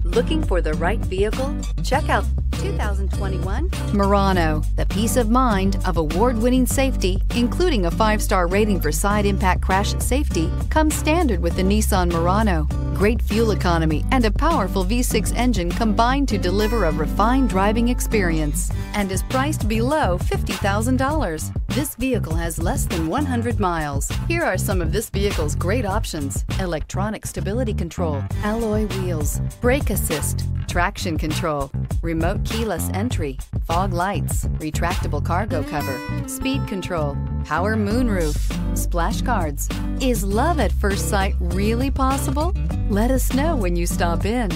Looking for the right vehicle? Check out 2021 Murano, the peace of mind of award-winning safety, including a 5-star rating for side impact crash safety, comes standard with the Nissan Murano. Great fuel economy and a powerful V6 engine combine to deliver a refined driving experience and is priced below $50,000. This vehicle has less than 100 miles. Here are some of this vehicle's great options: electronic stability control, alloy wheels, brake assist, traction control, remote keyless entry, fog lights, retractable cargo cover, speed control, power moonroof, splash guards. Is love at first sight really possible? Let us know when you stop in.